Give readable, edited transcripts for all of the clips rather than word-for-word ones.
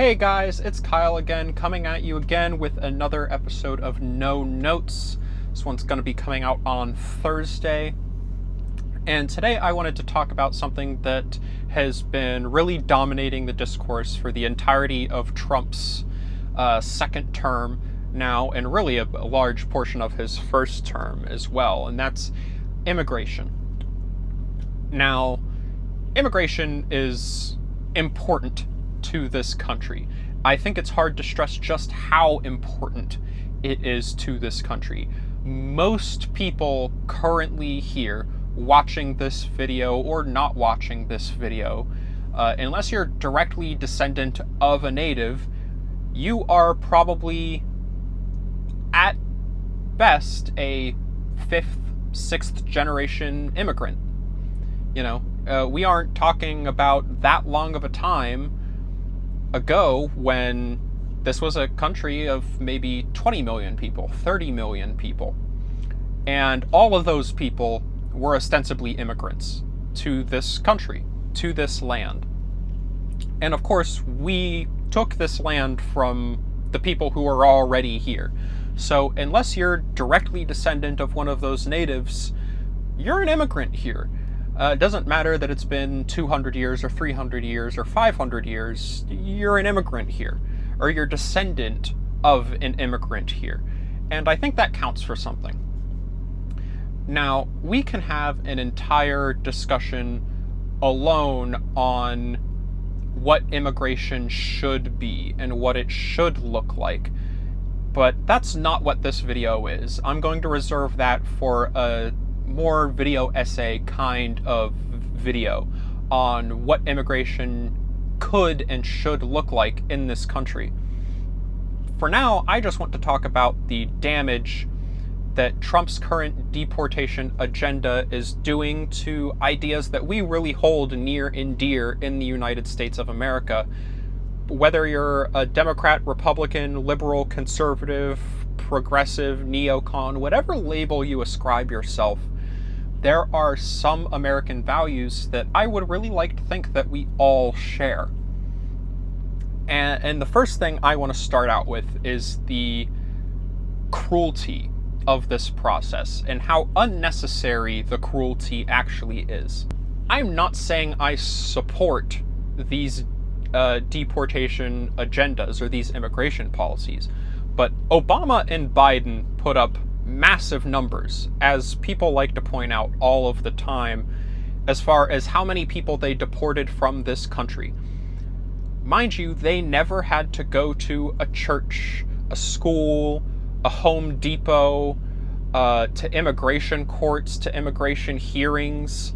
Hey guys, it's Kyle again, coming at you again with another episode of No Notes. This one's going to be coming out on Thursday. And today I wanted to talk about something that has been really dominating the discourse for the entirety of Trump's second term now, and really a large portion of his first term as well, and that's immigration. Now, immigration is important to this country. I think it's hard to stress just how important it is to this country. Most people currently here watching this video or not watching this video, unless you're directly descendant of a native, you are probably at best a fifth, sixth generation immigrant. You know, we aren't talking about that long of a time ago when this was a country of maybe 20 million people, 30 million people. And all of those people were ostensibly immigrants to this country, to this land. And of course, we took this land from the people who are already here. So unless you're directly descendant of one of those natives, you're an immigrant here. It doesn't matter that it's been 200 years or 300 years or 500 years, you're an immigrant here, or you're descendant of an immigrant here. And I think that counts for something. Now, we can have an entire discussion alone on what immigration should be and what it should look like, but that's not what this video is. I'm going to reserve that for a more video essay kind of video on what immigration could and should look like in this country. For now, I just want to talk about the damage that Trump's current deportation agenda is doing to ideas that we really hold near and dear in the United States of America. Whether you're a Democrat, Republican, liberal, conservative, progressive, neocon, whatever label you ascribe yourself, there are some American values that I would really like to think that we all share. And the first thing I want to start out with is the cruelty of this process and how unnecessary the cruelty actually is. I'm not saying I support these deportation agendas or these immigration policies, but Obama and Biden put up massive numbers, as people like to point out all of the time, as far as how many people they deported from this country. Mind you, they never had to go to a church, a school, a Home Depot, to immigration courts, to immigration hearings,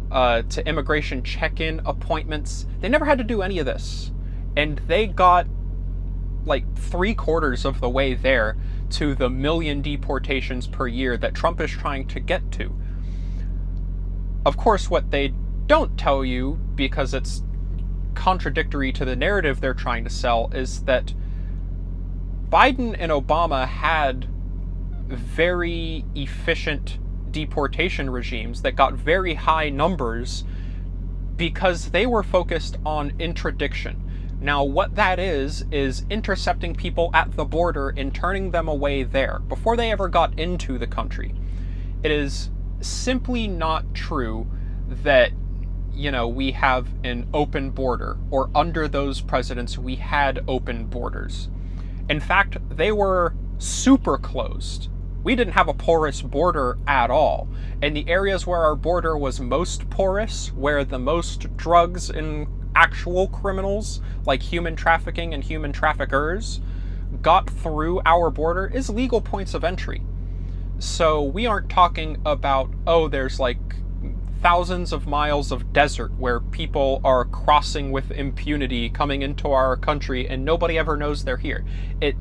to immigration check-in appointments. They never had to do any of this. And they got like 3/4 of the way there to the 1 million deportations per year that Trump is trying to get to. Of course, what they don't tell you, because it's contradictory to the narrative they're trying to sell, is that Biden and Obama had very efficient deportation regimes that got very high numbers because they were focused on interdiction. Now, what that is intercepting people at the border and turning them away there before they ever got into the country. It is simply not true that, you know, we have an open border, or under those presidents we had open borders. In fact, they were super closed. We didn't have a porous border at all. In the areas where our border was most porous, where the most drugs and actual criminals, like human trafficking and human traffickers, got through our border, is legal points of entry. So we aren't talking about, oh, there's like thousands of miles of desert where people are crossing with impunity coming into our country and nobody ever knows they're here. It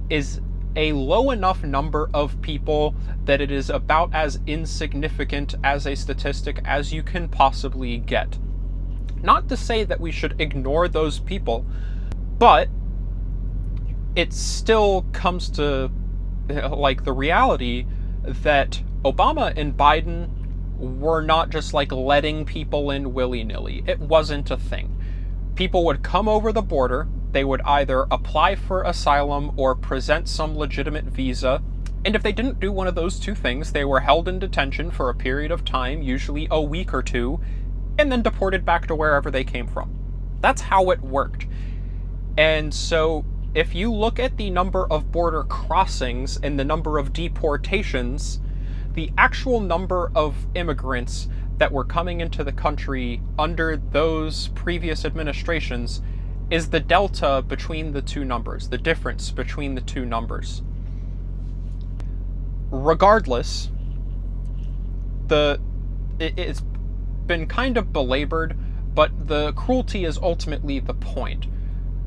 is a low enough number of people that it is about as insignificant as a statistic as you can possibly get. Not to say that we should ignore those people, but it still comes to like the reality that Obama and Biden were not just like letting people in willy-nilly. It wasn't a thing. People would come over the border, they would either apply for asylum or present some legitimate visa, and if they didn't do one of those two things, they were held in detention for a period of time, usually a week or two, and then deported back to wherever they came from. That's how it worked. And so if you look at the number of border crossings and the number of deportations, the actual number of immigrants that were coming into the country under those previous administrations is the delta between the two numbers, the difference between the two numbers. Regardless, it's been kind of belabored, but the cruelty is ultimately the point.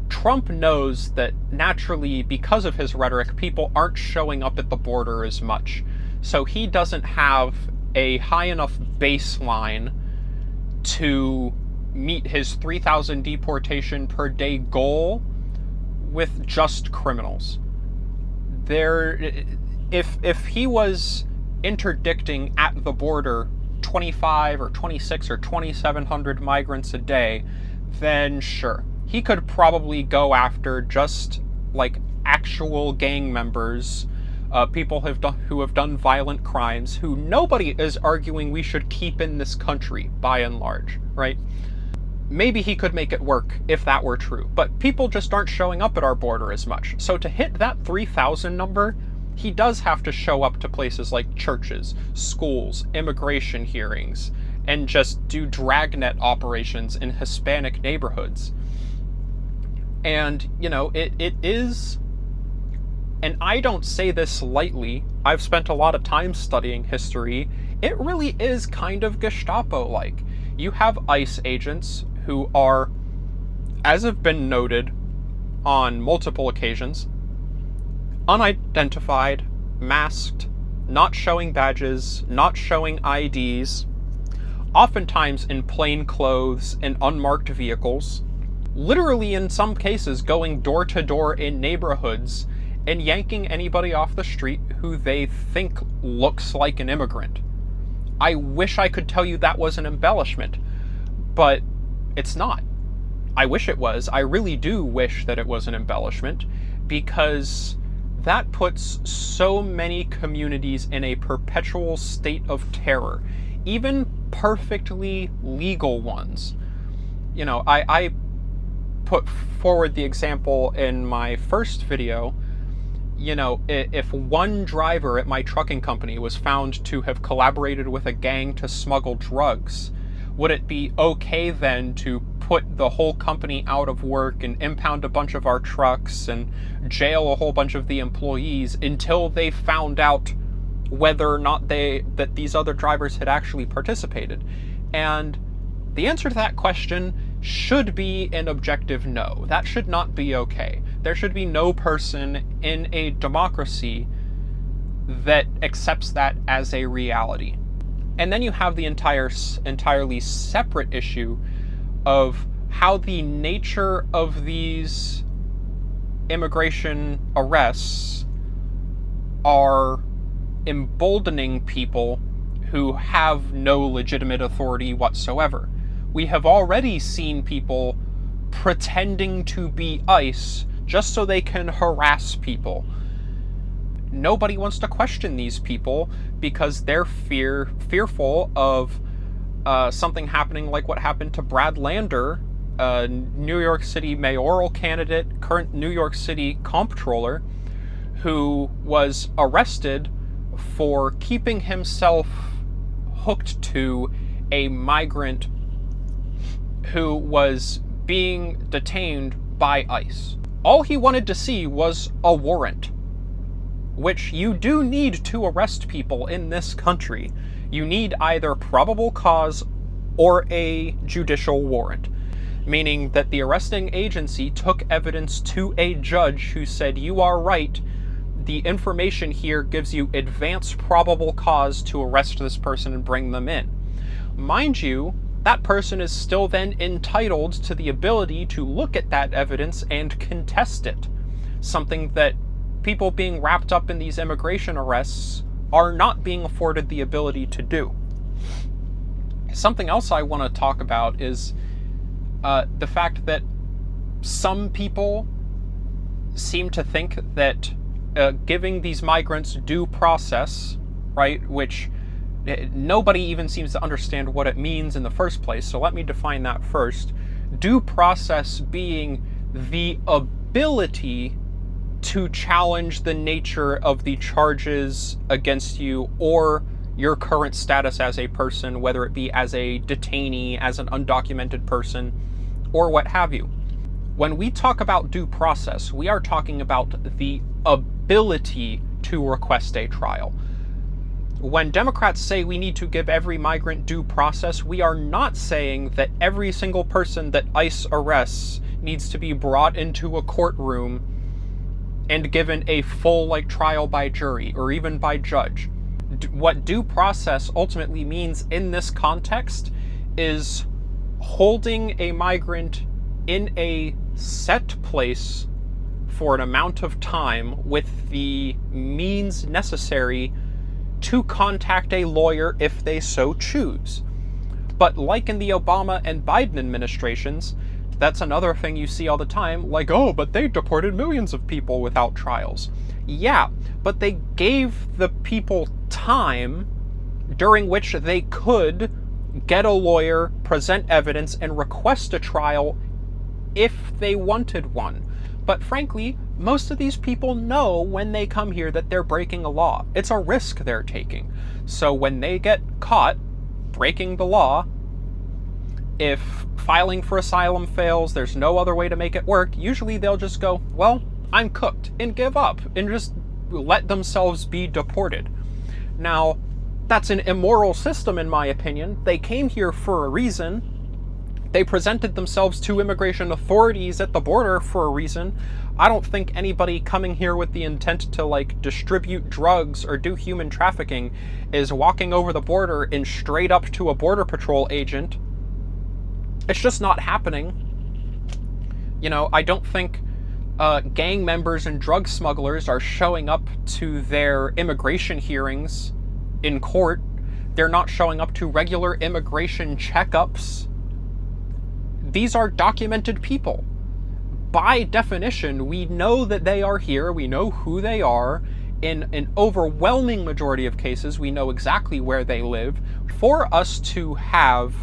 Trump knows that naturally, because of his rhetoric, people aren't showing up at the border as much. So he doesn't have a high enough baseline to meet his 3,000 deportation per day goal with just criminals. If he was interdicting at the border 25 or 26 or 2,700 migrants a day, then sure, he could probably go after just like actual gang members, people who have done violent crimes, who nobody is arguing we should keep in this country by and large, right? Maybe he could make it work if that were true, but people just aren't showing up at our border as much. So to hit that 3,000 number, he does have to show up to places like churches, schools, immigration hearings, and just do dragnet operations in Hispanic neighborhoods. And, you know, it is, and I don't say this lightly, I've spent a lot of time studying history, it really is kind of Gestapo-like. You have ICE agents who are, as have been noted on multiple occasions, unidentified, masked, not showing badges, not showing IDs, oftentimes in plain clothes and unmarked vehicles, literally in some cases going door to door in neighborhoods and yanking anybody off the street who they think looks like an immigrant. I wish I could tell you that was an embellishment, but it's not. I wish it was. I really do wish that it was an embellishment, because that puts so many communities in a perpetual state of terror, even perfectly legal ones. You know, I put forward the example in my first video. You know, if one driver at my trucking company was found to have collaborated with a gang to smuggle drugs, would it be okay then to put the whole company out of work and impound a bunch of our trucks and jail a whole bunch of the employees until they found out whether or not that these other drivers had actually participated? And the answer to that question should be an objective no. That should not be okay. There should be no person in a democracy that accepts that as a reality. And then you have the entirely separate issue of how the nature of these immigration arrests are emboldening people who have no legitimate authority whatsoever. We have already seen people pretending to be ICE just so they can harass people. Nobody wants to question these people because they're fearful of something happening like what happened to Brad Lander, a New York City mayoral candidate, current New York City comptroller, who was arrested for keeping himself hooked to a migrant who was being detained by ICE. All he wanted to see was a warrant, which you do need to arrest people in this country. You need either probable cause or a judicial warrant, meaning that the arresting agency took evidence to a judge who said, you are right, the information here gives you advance probable cause to arrest this person and bring them in. Mind you, that person is still then entitled to the ability to look at that evidence and contest it, something that people being wrapped up in these immigration arrests are not being afforded the ability to do. Something else I want to talk about is The fact that some people seem to think that giving these migrants due process, right, which nobody even seems to understand what it means in the first place, so let me define that first. Due process being the ability to challenge the nature of the charges against you or your current status as a person, whether it be as a detainee, as an undocumented person, or what have you. When we talk about due process, we are talking about the ability to request a trial. When Democrats say we need to give every migrant due process, we are not saying that every single person that ICE arrests needs to be brought into a courtroom and given a full trial by jury or even by judge. What due process ultimately means in this context is holding a migrant in a set place for an amount of time with the means necessary to contact a lawyer if they so choose. But like in the Obama and Biden administrations, that's another thing you see all the time, oh, but they deported millions of people without trials. Yeah, but they gave the people time during which they could get a lawyer, present evidence, and request a trial if they wanted one. But frankly, most of these people know when they come here that they're breaking a law. It's a risk they're taking. So when they get caught breaking the law, if filing for asylum fails, there's no other way to make it work, usually they'll just go, well, I'm cooked, and give up, and just let themselves be deported. Now, that's an immoral system in my opinion. They came here for a reason. They presented themselves to immigration authorities at the border for a reason. I don't think anybody coming here with the intent to distribute drugs or do human trafficking is walking over the border and straight up to a border patrol agent. It's just not happening. I don't think gang members and drug smugglers are showing up to their immigration hearings in court. They're not showing up to regular immigration checkups. These are documented people. By definition, we know that they are here. We know who they are. In an overwhelming majority of cases, we know exactly where they live. For us to have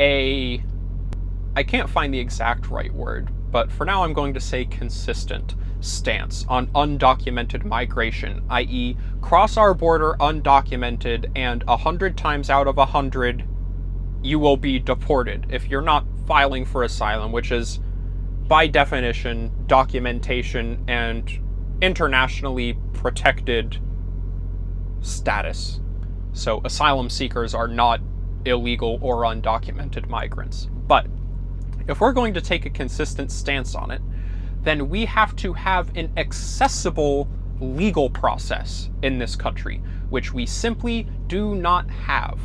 I can't find the exact right word, but for now I'm going to say consistent stance on undocumented migration, i.e. cross our border undocumented and 100 times out of 100 you will be deported if you're not filing for asylum, which is by definition documentation and internationally protected status. So asylum seekers are not illegal or undocumented migrants. But if we're going to take a consistent stance on it, then we have to have an accessible legal process in this country, which we simply do not have.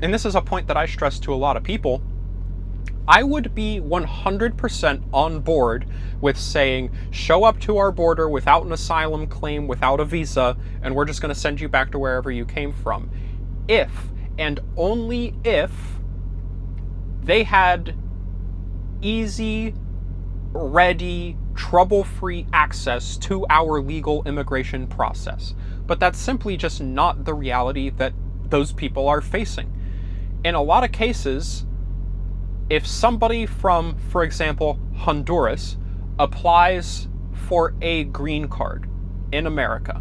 And this is a point that I stress to a lot of people. I would be 100% on board with saying, show up to our border without an asylum claim, without a visa, and we're just going to send you back to wherever you came from. If, and only if, they had easy, ready, trouble-free access to our legal immigration process. But that's simply just not the reality that those people are facing. In a lot of cases, if somebody from, for example, Honduras applies for a green card in America,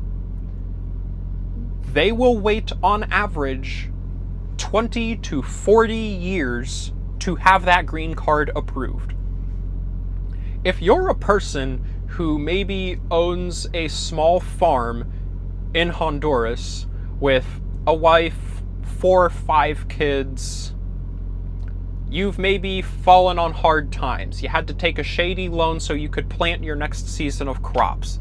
they will wait on average 20 to 40 years to have that green card approved. If you're a person who maybe owns a small farm in Honduras with a wife, 4 or 5 kids, you've maybe fallen on hard times. You had to take a shady loan so you could plant your next season of crops.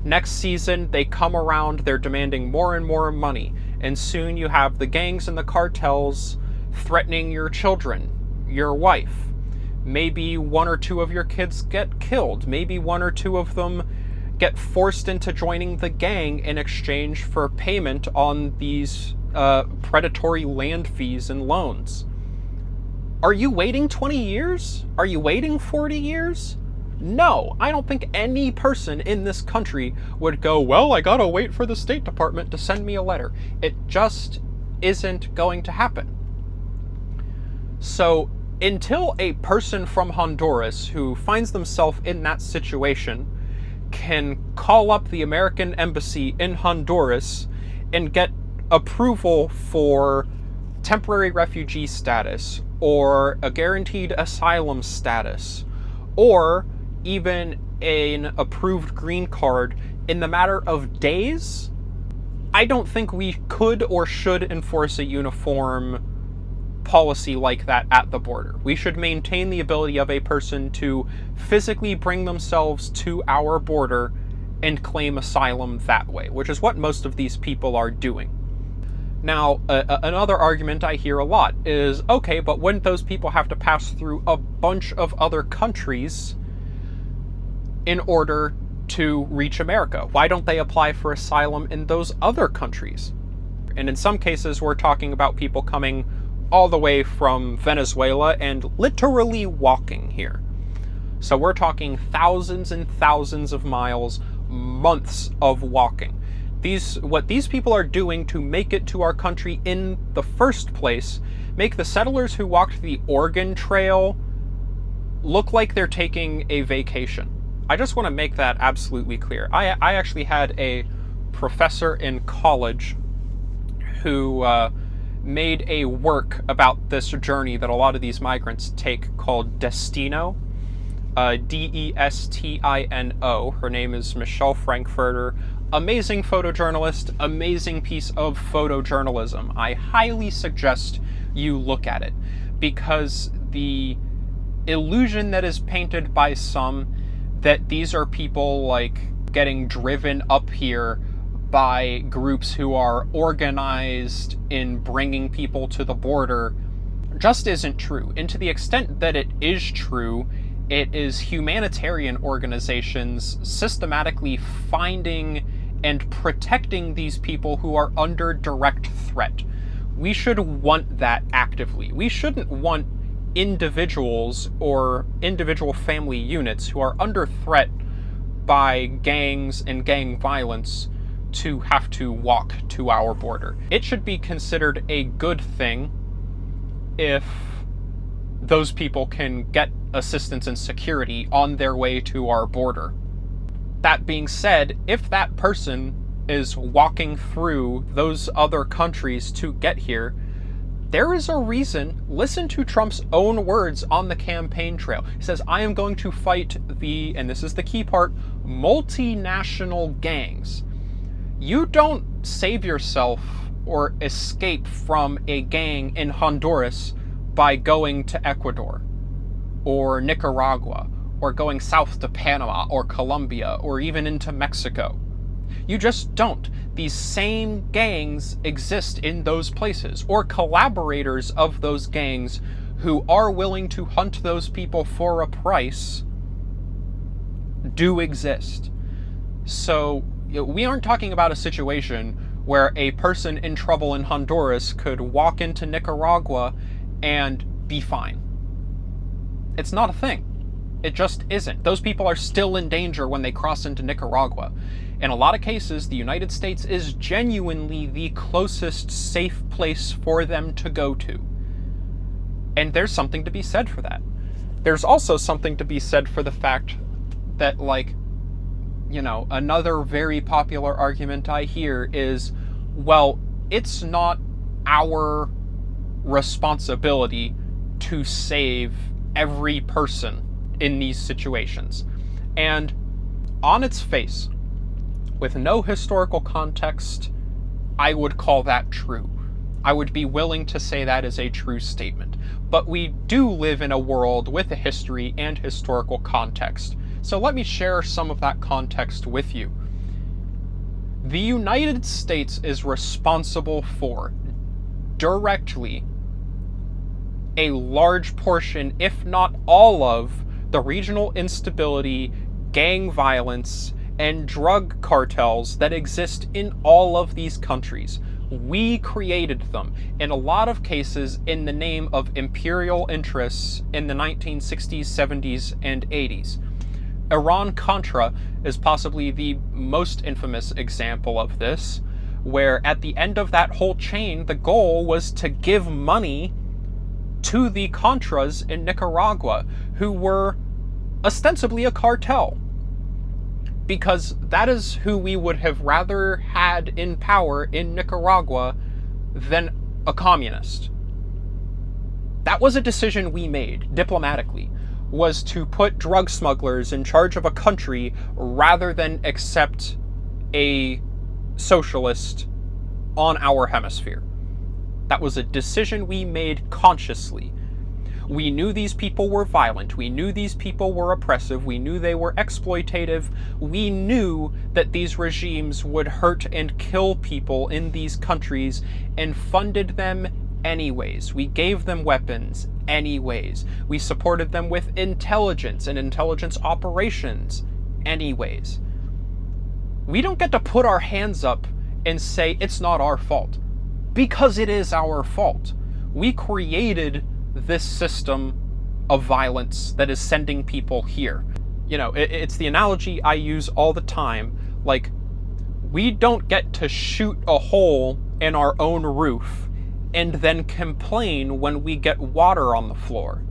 Next season, they come around, they're demanding more and more money, and soon you have the gangs and the cartels threatening your children, your wife. Maybe 1 or 2 of your kids get killed. Maybe 1 or 2 of them get forced into joining the gang in exchange for payment on these predatory land fees and loans. Are you waiting 20 years? Are you waiting 40 years? No, I don't think any person in this country would go, well, I gotta wait for the State Department to send me a letter. It just isn't going to happen. So until a person from Honduras who finds themselves in that situation can call up the American embassy in Honduras and get approval for temporary refugee status or a guaranteed asylum status or even an approved green card in the matter of days, I don't think we could or should enforce a uniform policy like that at the border. We should maintain the ability of a person to physically bring themselves to our border and claim asylum that way, which is what most of these people are doing. Now, another argument I hear a lot is, okay, but wouldn't those people have to pass through a bunch of other countries in order to reach America? Why don't they apply for asylum in those other countries? And in some cases, we're talking about people coming all the way from Venezuela and literally walking here. So we're talking thousands and thousands of miles, months of walking. What these people are doing to make it to our country in the first place make the settlers who walked the Oregon Trail look like they're taking a vacation. I just want to make that absolutely clear. I actually had a professor in college who made a work about this journey that a lot of these migrants take called Destino. Destino. Her name is Michelle Frankfurter. Amazing photojournalist, amazing piece of photojournalism. I highly suggest you look at it, because the illusion that is painted by some that these are people like getting driven up here by groups who are organized in bringing people to the border just isn't true. And to the extent that it is true, it is humanitarian organizations systematically finding and protecting these people who are under direct threat. We should want that actively. We shouldn't want individuals or individual family units who are under threat by gangs and gang violence to have to walk to our border. It should be considered a good thing if those people can get assistance and security on their way to our border. That being said, if that person is walking through those other countries to get here, there is a reason. Listen to Trump's own words on the campaign trail. He says, I am going to fight the, and this is the key part, multinational gangs. You don't save yourself or escape from a gang in Honduras by going to Ecuador or Nicaragua or going south to Panama or Colombia or even into Mexico. You just don't. These same gangs exist in those places, or collaborators of those gangs who are willing to hunt those people for a price do exist. So we aren't talking about a situation where a person in trouble in Honduras could walk into Nicaragua and be fine. It's not a thing. It just isn't. Those people are still in danger when they cross into Nicaragua. In a lot of cases, the United States is genuinely the closest safe place for them to go to. And there's something to be said for that. There's also something to be said for the fact that, like, you know, another very popular argument I hear is, well, it's not our responsibility to save every person in these situations. And on its face, with no historical context, I would call that true. I would be willing to say that is a true statement. But we do live in a world with a history and historical context. So let me share some of that context with you. The United States is responsible for, directly, a large portion, if not all of, the regional instability, gang violence, and drug cartels that exist in all of these countries. We created them, in a lot of cases in the name of imperial interests in the 1960s, 70s, and 80s. Iran-Contra is possibly the most infamous example of this, where at the end of that whole chain, the goal was to give money to the Contras in Nicaragua, who were ostensibly a cartel, because that is who we would have rather had in power in Nicaragua than a communist. That was a decision we made diplomatically, was to put drug smugglers in charge of a country rather than accept a socialist on our hemisphere. That was a decision we made consciously. We knew these people were violent. We knew these people were oppressive. We knew they were exploitative. We knew that these regimes would hurt and kill people in these countries, and funded them anyways. We gave them weapons anyways. We supported them with intelligence and intelligence operations anyways. We don't get to put our hands up and say it's not our fault, because it is our fault. We created this system of violence that is sending people here. You know, it's the analogy I use all the time. Like, we don't get to shoot a hole in our own roof and then complain when we get water on the floor.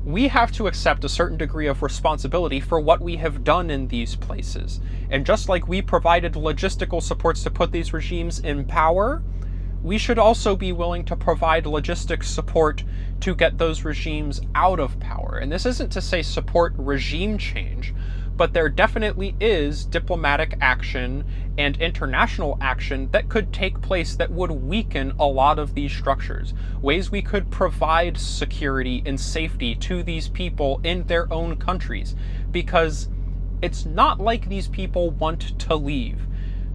We have to accept a certain degree of responsibility for what we have done in these places. And just like we provided logistical supports to put these regimes in power, we should also be willing to provide logistic support to get those regimes out of power. And this isn't to say support regime change, but there definitely is diplomatic action and international action that could take place that would weaken a lot of these structures. Ways we could provide security and safety to these people in their own countries, because it's not like these people want to leave.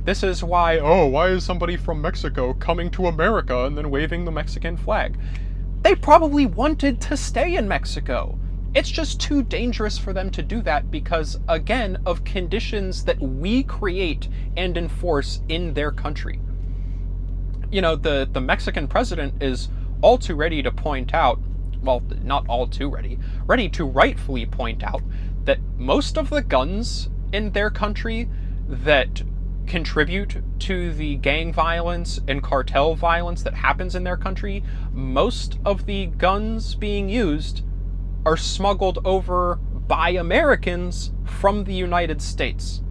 This is why, why is somebody from Mexico coming to America and then waving the Mexican flag? They probably wanted to stay in Mexico. It's just too dangerous for them to do that because, again, of conditions that we create and enforce in their country. You know, the Mexican president is all too ready to point out, well, not all too ready to rightfully point out that most of the guns in their country that contribute to the gang violence and cartel violence that happens in their country, most of the guns being used are smuggled over by Americans from the United States.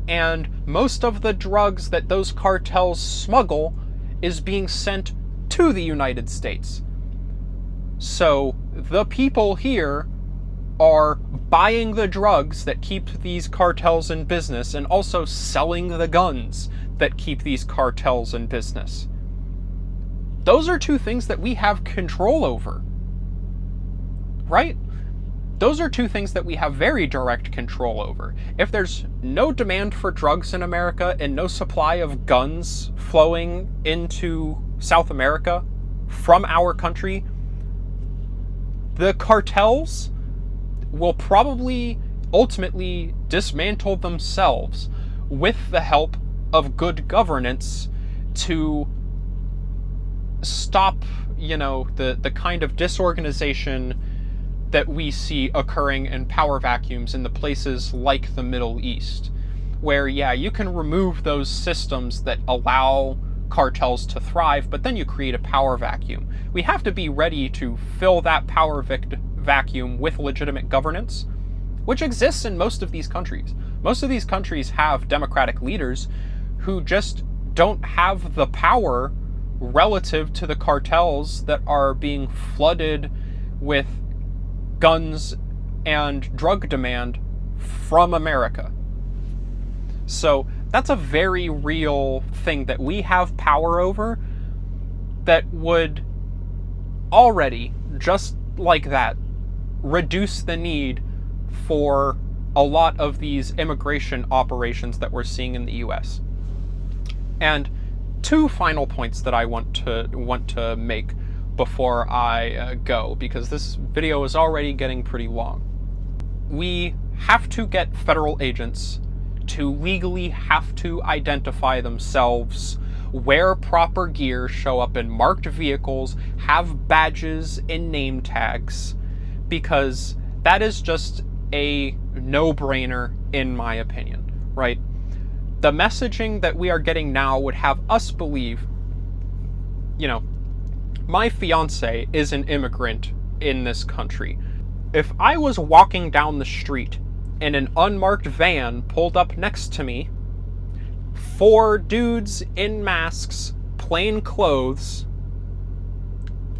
And most of the drugs that those cartels smuggle is being sent to the United States. So the people here are buying the drugs that keep these cartels in business and also selling the guns that keep these cartels in business. Those are two things that we have control over, right? Those are two things that we have very direct control over. If there's no demand for drugs in America and no supply of guns flowing into South America from our country, the cartels will probably ultimately dismantle themselves with the help of good governance to stop, you know, the kind of disorganization that we see occurring in power vacuums in the places like the Middle East, where, yeah, you can remove those systems that allow cartels to thrive, but then you create a power vacuum. We have to be ready to fill that power vacuum with legitimate governance, which exists in most of these countries. Most of these countries have democratic leaders who just don't have the power relative to the cartels that are being flooded with guns and drug demand from America. So that's a very real thing that we have power over that would already, just like that, reduce the need for a lot of these immigration operations that we're seeing in the US. And two final points that I want to make before I go, because this video is already getting pretty long. We have to get federal agents to legally have to identify themselves wear proper gear, show up in marked vehicles, have badges and name tags, because that is just a no-brainer in my opinion, right? The messaging that we are getting now would have us believe, my fiance is an immigrant in this country. If I was walking down the street and an unmarked van pulled up next to me, 4 dudes in masks, plain clothes,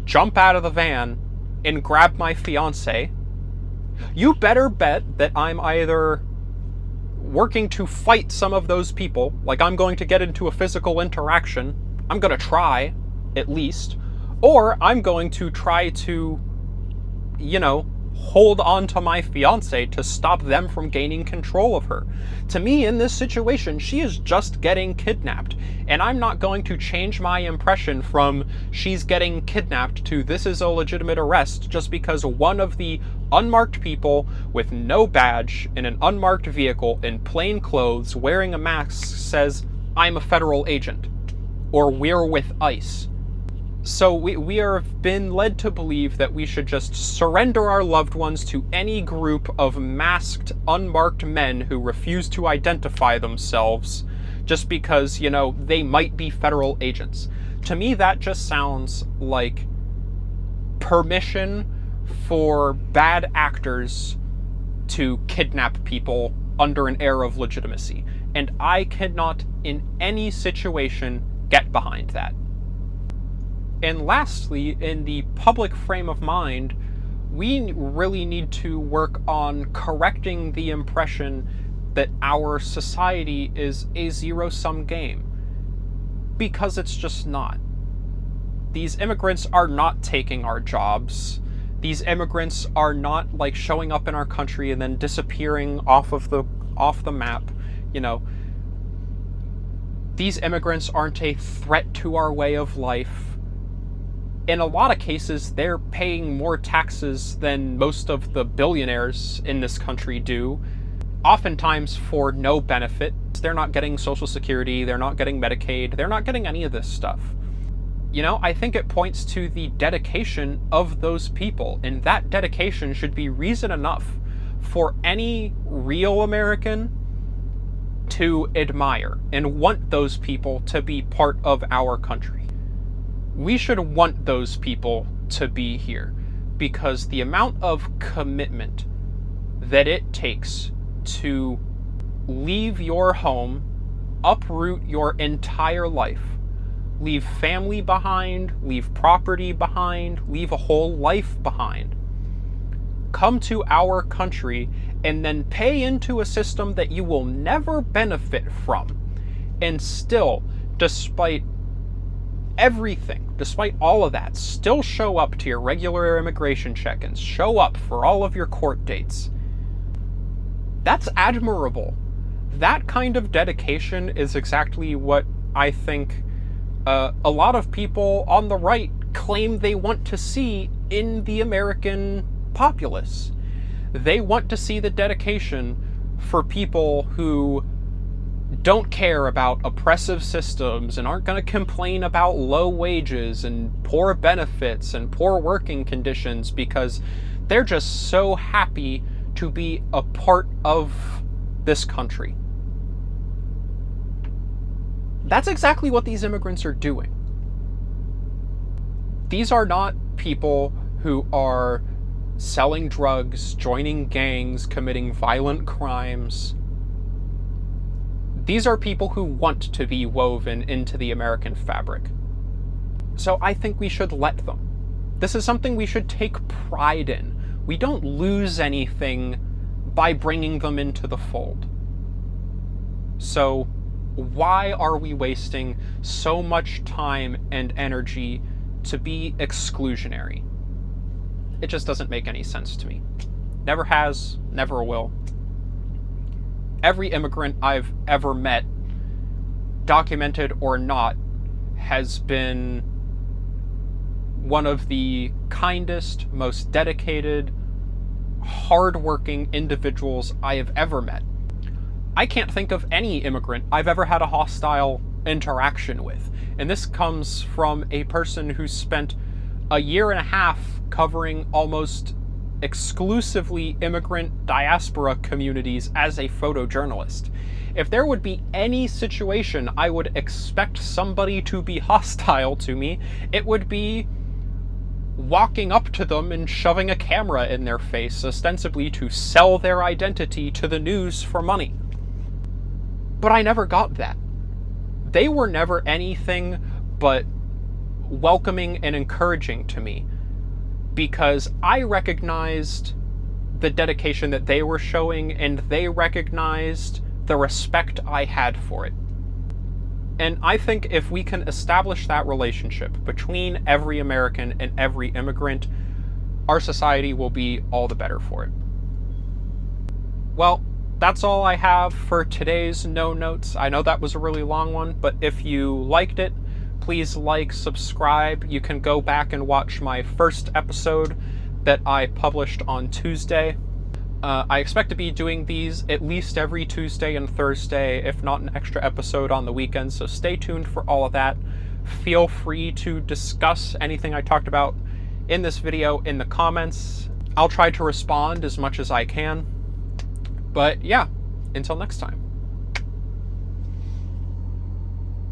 jump out of the van and grab my fiance, you better bet that I'm either working to fight some of those people, like I'm going to get into a physical interaction, I'm going to try, at least, or I'm going to try to, hold on to my fiance to stop them from gaining control of her. To me, in this situation, she is just getting kidnapped, and I'm not going to change my impression from she's getting kidnapped to this is a legitimate arrest just because one of the unmarked people with no badge in an unmarked vehicle in plain clothes wearing a mask says, "I'm a federal agent," or "we're with ICE." So we have been led to believe that we should just surrender our loved ones to any group of masked, unmarked men who refuse to identify themselves just because, they might be federal agents. To me, that just sounds like permission for bad actors to kidnap people under an air of legitimacy. And I cannot, in any situation, get behind that. And lastly, in the public frame of mind, we really need to work on correcting the impression that our society is a zero-sum game. Because it's just not. These immigrants are not taking our jobs. These immigrants are not showing up in our country and then disappearing off the map. These immigrants aren't a threat to our way of life. In a lot of cases, they're paying more taxes than most of the billionaires in this country do, oftentimes for no benefit. They're not getting Social Security, they're not getting Medicaid, they're not getting any of this stuff. I think it points to the dedication of those people, and that dedication should be reason enough for any real American to admire and want those people to be part of our country. We should want those people to be here because the amount of commitment that it takes to leave your home, uproot your entire life, leave family behind, leave property behind, leave a whole life behind, come to our country, and then pay into a system that you will never benefit from, and still, despite everything, despite all of that, still show up to your regular immigration check-ins, show up for all of your court dates. That's admirable. That kind of dedication is exactly what I think a lot of people on the right claim they want to see in the American populace. They want to see the dedication for people who don't care about oppressive systems and aren't going to complain about low wages and poor benefits and poor working conditions because they're just so happy to be a part of this country. That's exactly what these immigrants are doing. These are not people who are selling drugs, joining gangs, committing violent crimes. These are people who want to be woven into the American fabric. So I think we should let them. This is something we should take pride in. We don't lose anything by bringing them into the fold. So why are we wasting so much time and energy to be exclusionary? It just doesn't make any sense to me. Never has, never will. Every immigrant I've ever met, documented or not, has been one of the kindest, most dedicated, hardworking individuals I have ever met. I can't think of any immigrant I've ever had a hostile interaction with. And this comes from a person who spent a year and a half covering almost exclusively immigrant diaspora communities as a photojournalist. If there would be any situation I would expect somebody to be hostile to me, it would be walking up to them and shoving a camera in their face, ostensibly to sell their identity to the news for money. But I never got that. They were never anything but welcoming and encouraging to me, because I recognized the dedication that they were showing, and they recognized the respect I had for it. And I think if we can establish that relationship between every American and every immigrant, our society will be all the better for it. Well, that's all I have for today's No Notes. I know that was a really long one, but if you liked it, please like, subscribe. You can go back and watch my first episode that I published on Tuesday. I expect to be doing these at least every Tuesday and Thursday, if not an extra episode on the weekend, so stay tuned for all of that. Feel free to discuss anything I talked about in this video in the comments. I'll try to respond as much as I can. But yeah, until next time.